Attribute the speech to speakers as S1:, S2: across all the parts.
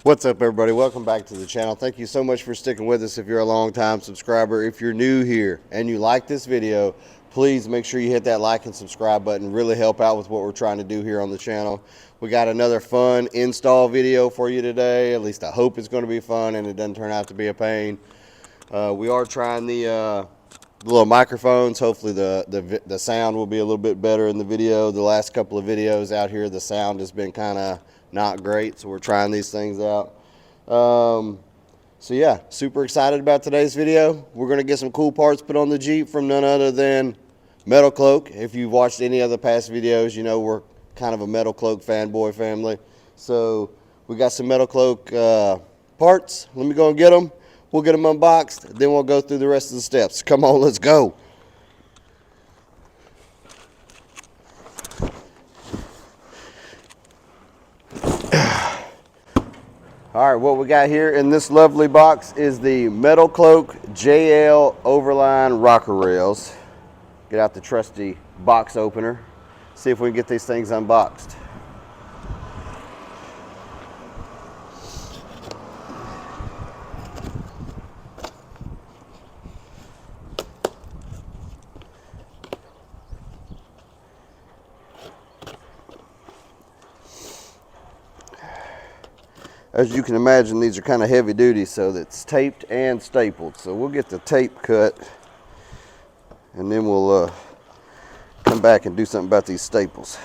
S1: What's up, everybody? Welcome back to the channel. Thank you so much for sticking with us if you're a long-time subscriber. If you're new here and you like this video, please make sure you hit that like and subscribe button. Really help out with what we're trying to do here on the channel. We got another fun install video for you today. At least I hope it's going to be fun and it doesn't turn out to be a pain. We are trying the little microphones. Hopefully the sound will be a little bit better in the video. The last couple of videos out here, the sound has been kind of not great, so we're trying these things out. So yeah, super excited about today's video. We're going to get some cool parts put on the Jeep from none other than Metalcloak. If you've watched any of the past videos, you know we're kind of a Metalcloak fanboy family. So we got some Metalcloak parts. Let me go and get them. We'll get them unboxed, then we'll go through the rest of the steps. Come on, let's go. All right, what we got here in this lovely box is the Metalcloak JL Overline Rocker Rails. Get out the trusty box opener. See if we can get these things unboxed. As you can imagine, these are kind of heavy duty, so that's taped and stapled. So we'll get the tape cut and then we'll come back and do something about these staples.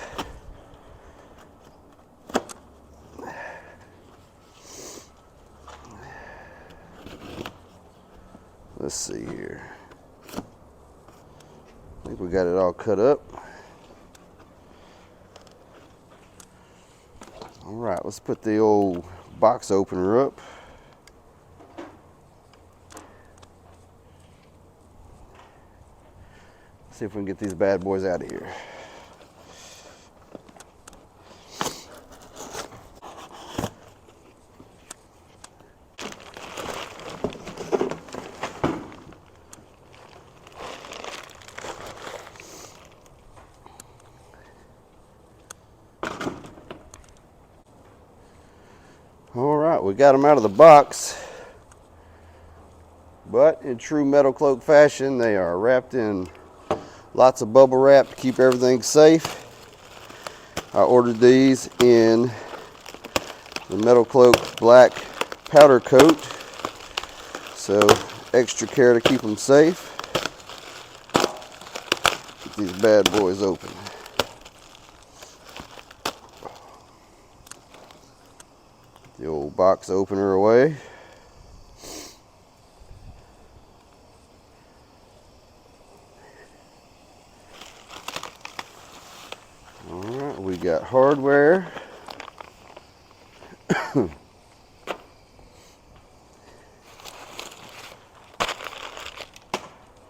S1: Let's see here. I think we got it all cut up. All right, let's put the old box opener up. See if we can get these bad boys out of here. All right, we got them out of the box, but in true Metalcloak fashion, they are wrapped in lots of bubble wrap to keep everything safe. I ordered these in the Metalcloak black powder coat, so extra care to keep them safe. Get these bad boys open. The old box opener away. All right, we got hardware.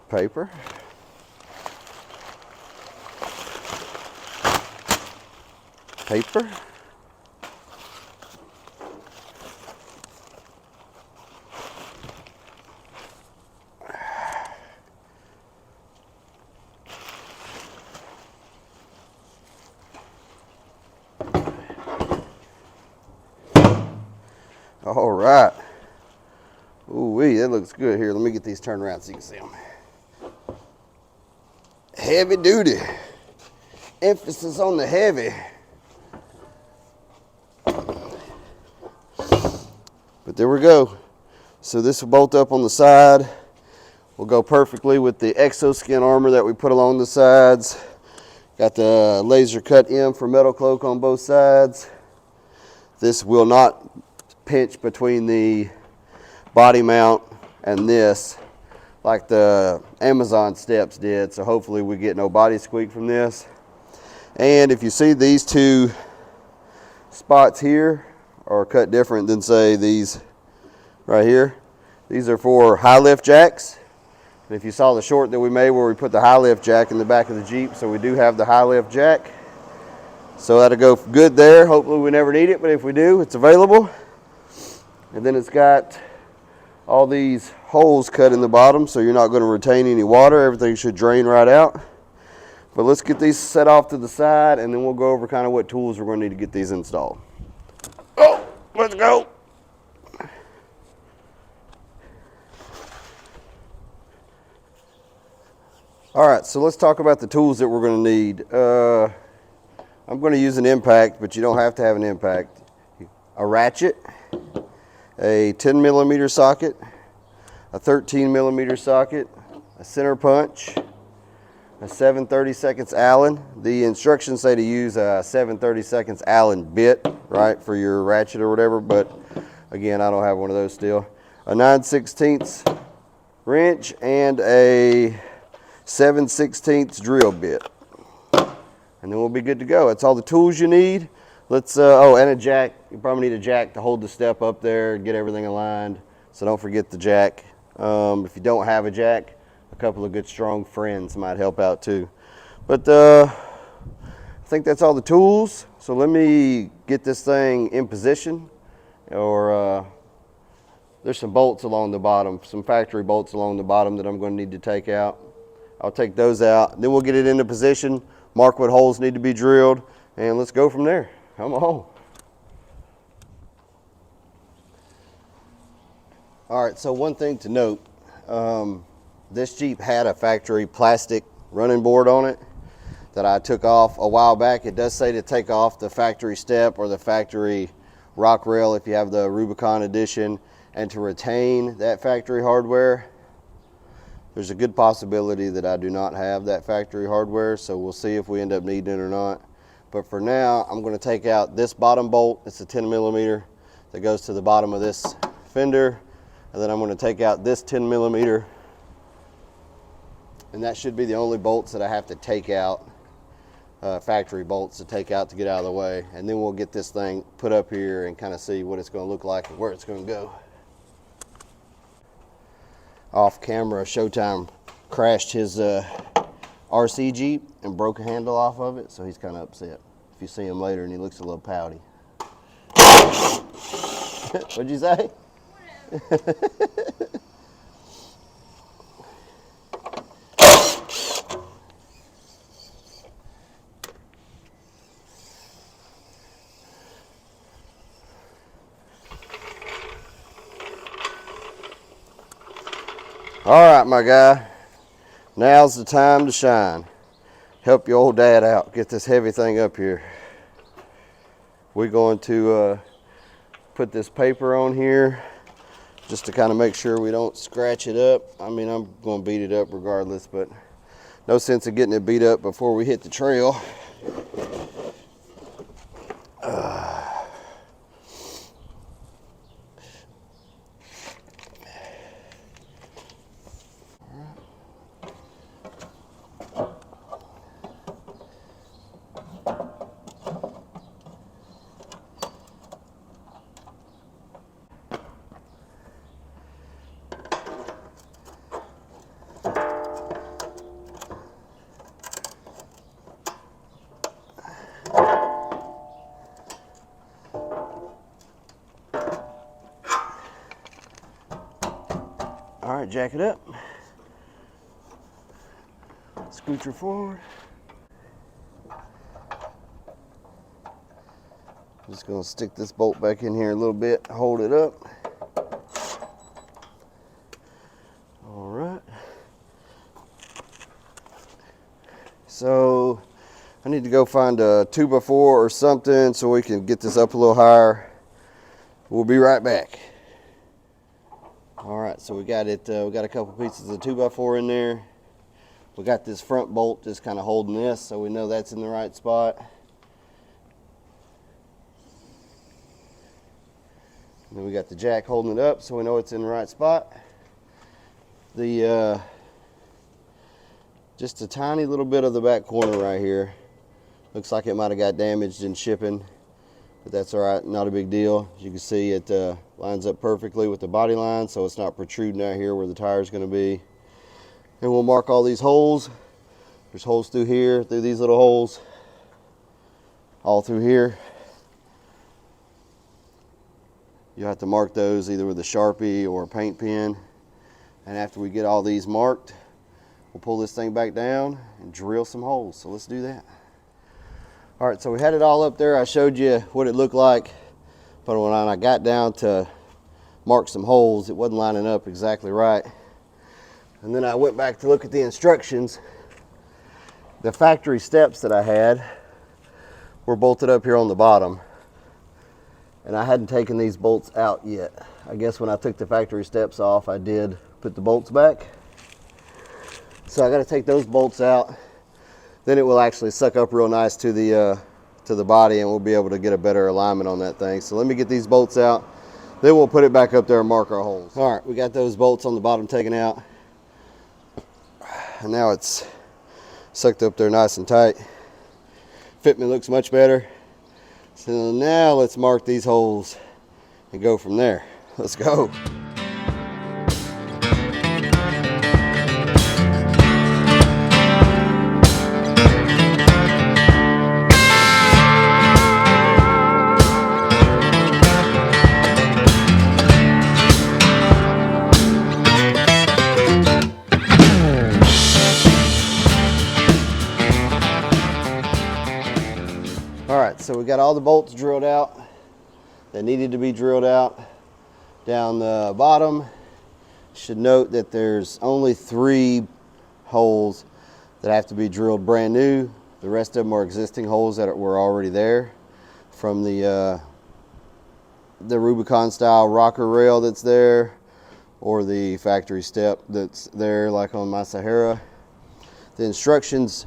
S1: Paper. Paper. All right. Ooh-wee, that looks good. Here, let me get these turned around so you can see them. Heavy duty. Emphasis on the heavy. But there we go. So this will bolt up on the side. Will go perfectly with the exoskin armor that we put along the sides. Got the laser cut M for Metalcloak on both sides. This will not pinch between the body mount and this like the Amazon steps did, so hopefully we get no body squeak from this. And if you see, these two spots here are cut different than, say, these right here. These are for high lift jacks. And if you saw the short that we made where we put the high lift jack in the back of the Jeep, so we do have the high lift jack, so that'll go good there. Hopefully we never need it, but if we do, it's available. And then it's got all these holes cut in the bottom, so you're not going to retain any water. Everything should drain right out. But let's get these set off to the side, and then we'll go over kind of what tools we're going to need to get these installed. Oh, let's go. All right, so let's talk about the tools that we're going to need. I'm going to use an impact, but you don't have to have an impact. A ratchet, a 10 millimeter socket, a 13 millimeter socket, a center punch, a 7/32 Allen. The instructions say to use a 7/32 Allen bit, right, for your ratchet or whatever, but again, I don't have one of those still. A 9/16 wrench and a 7/16 drill bit. And then we'll be good to go. That's all the tools you need. Let's, oh, and a jack. You probably need a jack to hold the step up there and get everything aligned. So don't forget the jack. If you don't have a jack, a couple of good strong friends might help out too. But I think that's all the tools. So let me get this thing in position. Or there's some bolts along the bottom, some factory bolts along the bottom that I'm going to need to take out. I'll take those out. Then we'll get it into position, mark what holes need to be drilled, and let's go from there. Come on. All right, so one thing to note, this Jeep had a factory plastic running board on it that I took off a while back. It does say to take off the factory step or the factory rock rail if you have the Rubicon edition, and to retain that factory hardware. There's a good possibility that I do not have that factory hardware, so we'll see if we end up needing it or not. But for now, I'm going to take out this bottom bolt. It's a 10 millimeter that goes to the bottom of this fender. And then I'm going to take out this 10 millimeter. And that should be the only bolts that I have to take out, factory bolts to take out to get out of the way. And then we'll get this thing put up here and kind of see what it's going to look like and where it's going to go. Off camera, Showtime crashed his RC Jeep and broke a handle off of it, so he's kind of upset. If you see him later and he looks a little pouty. What'd you say? All right, my guy, now's the time to shine. Help your old dad out. Get this heavy thing up here. We're going to put this paper on here just to kind of make sure we don't scratch it up. I mean, I'm going to beat it up regardless, but no sense of getting it beat up before we hit the trail. All right, jack it up. Scooter forward. Just gonna stick this bolt back in here a little bit, hold it up. All right. So I need to go find a 2x4 or something so we can get this up a little higher. We'll be right back. All right, so we got it. We got a couple pieces of 2x4 in there. We got this front bolt just kind of holding this, so we know that's in the right spot. And then we got the jack holding it up, so we know it's in the right spot. The just a tiny little bit of the back corner right here. Looks like it might have got damaged in shipping, but that's all right, not a big deal. As you can see, it lines up perfectly with the body line, so it's not protruding out here where the tire is going to be. And we'll mark all these holes. There's holes through here, through these little holes, all through here. You'll have to mark those either with a Sharpie or a paint pen. And after we get all these marked, we'll pull this thing back down and drill some holes. So let's do that. All right, so we had it all up there. I showed you what it looked like, but when I got down to mark some holes, it wasn't lining up exactly right. And then I went back to look at the instructions The factory steps that I had were bolted up here on the bottom, and I hadn't taken these bolts out yet. I guess when I took the factory steps off, I did put the bolts back. So I got to take those bolts out. Then it will actually suck up real nice to the body, and we'll be able to get a better alignment on that thing. So let me get these bolts out. Then we'll put it back up there and mark our holes. All right, we got those bolts on the bottom taken out. And now it's sucked up there nice and tight. Fitment looks much better. So now let's mark these holes and go from there. Let's go. So we got all the bolts drilled out that needed to be drilled out. Down the bottom, should note that there's only 3 holes that have to be drilled brand new. The rest of them are existing holes that were already there from the Rubicon style rocker rail that's there, or the factory step that's there like on my Sahara. The instructions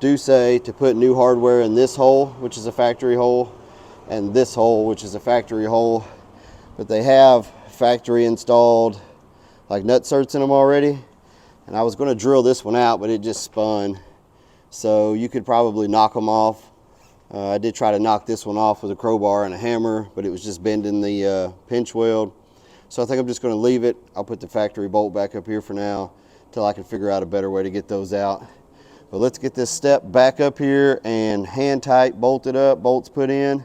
S1: do say to put new hardware in this hole, which is a factory hole, and this hole, which is a factory hole, but they have factory installed like nutserts in them already, and I was going to drill this one out, but it just spun, so you could probably knock them off. I did try to knock this one off with a crowbar and a hammer, but it was just bending the pinch weld, so I think I'm just going to leave it. I'll put the factory bolt back up here for now until I can figure out a better way to get those out. But let's get this step back up here and hand tight, bolted up, bolts put in.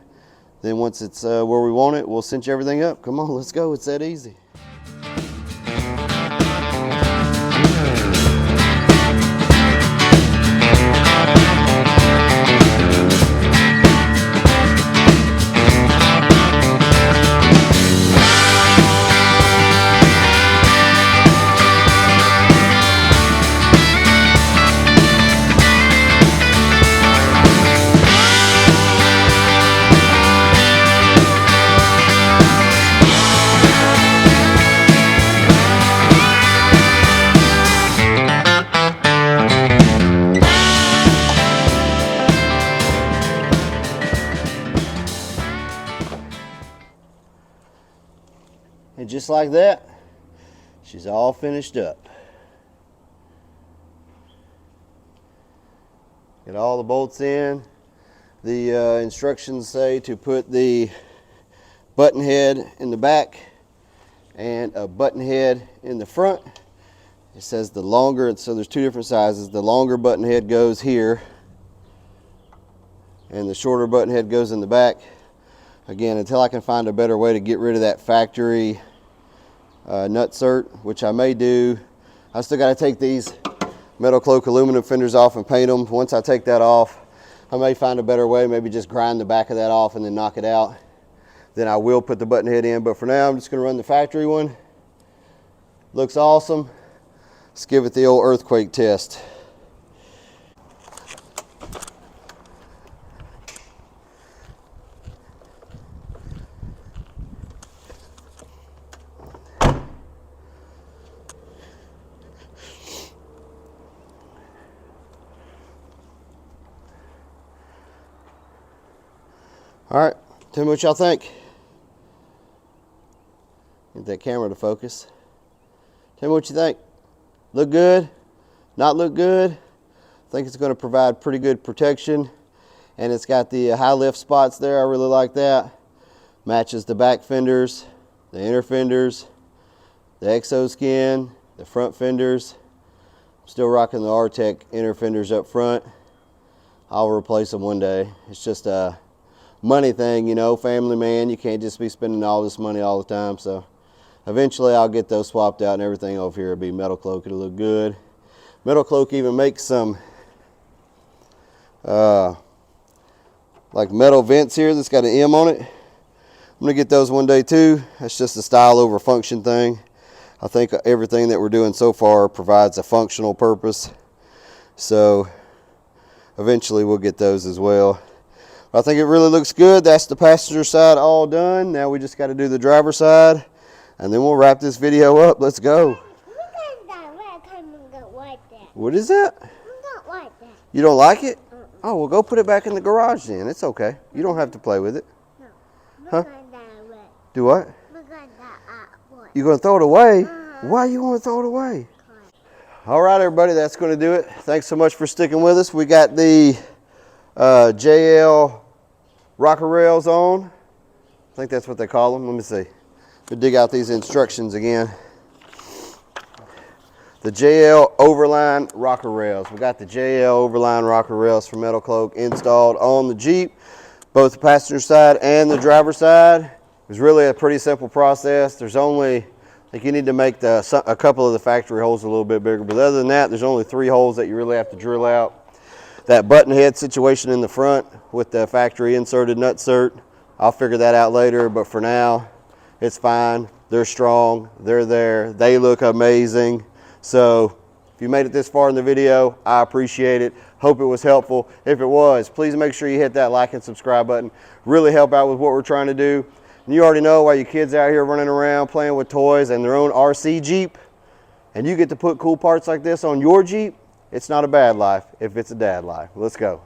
S1: Then once it's where we want it, we'll cinch everything up. Come on, let's go. It's that easy. And just like that, she's all finished up. Get all the bolts in. The instructions say to put the button head in the back and a button head in the front. It says the longer, so there's 2 different sizes. The longer button head goes here, and the shorter button head goes in the back. Again, until I can find a better way to get rid of that factory nutsert, which I may do. I still got to take these Metalcloak aluminum fenders off and paint them. Once I take that off, I may find a better way, maybe just grind the back of that off and then knock it out. Then I will put the button head in, but for now I'm just going to run the factory one. Looks awesome. Let's give it the old earthquake test. All right, tell me what y'all think. Get that camera to focus. Tell me what you think. Look good? Not look good? I think it's going to provide pretty good protection, and it's got the high lift spots there. I really like that. Matches the back fenders, the inner fenders, the exoskin, the front fenders. I'm still rocking the Artec inner fenders up front. I'll replace them one day. It's just a money thing, you know, family man. You can't just be spending all this money all the time. So eventually I'll get those swapped out and everything over here will be Metalcloak. It'll look good. Metalcloak even makes some like metal vents here that's got an M on it. I'm gonna get those one day too. That's just a style over function thing. I think everything that we're doing so far provides a functional purpose. So eventually we'll get those as well. I think it really looks good. That's the passenger side all done. Now we just got to do the driver side, and then we'll wrap this video up. Let's go. What is that?
S2: I don't like that.
S1: You don't like it? Oh, well, go put it back in the garage then. It's okay. You don't have to play with it.
S2: No.
S1: Huh? Do what? You gonna throw it away? Why you want to throw it away? All right, everybody, that's going to do it. Thanks so much for sticking with us. We got the JL Rocker Rails on. I think that's what they call them. Let me see. We'll dig out these instructions again. The JL Overline Rocker Rails. We got the JL Overline Rocker Rails from Metalcloak installed on the Jeep, both the passenger side and the driver side. It was really a pretty simple process. There's only, I think you need to make a couple of the factory holes a little bit bigger, but other than that, there's only 3 holes that you really have to drill out. That button head situation in the front with the factory inserted nutsert, I'll figure that out later, but for now, it's fine. They're strong, they're there, they look amazing. So if you made it this far in the video, I appreciate it. Hope it was helpful. If it was, please make sure you hit that like and subscribe button. Really help out with what we're trying to do. And you already know, while your kids out here running around playing with toys and their own RC Jeep, and you get to put cool parts like this on your Jeep, it's not a bad life if it's a dad life. Let's go.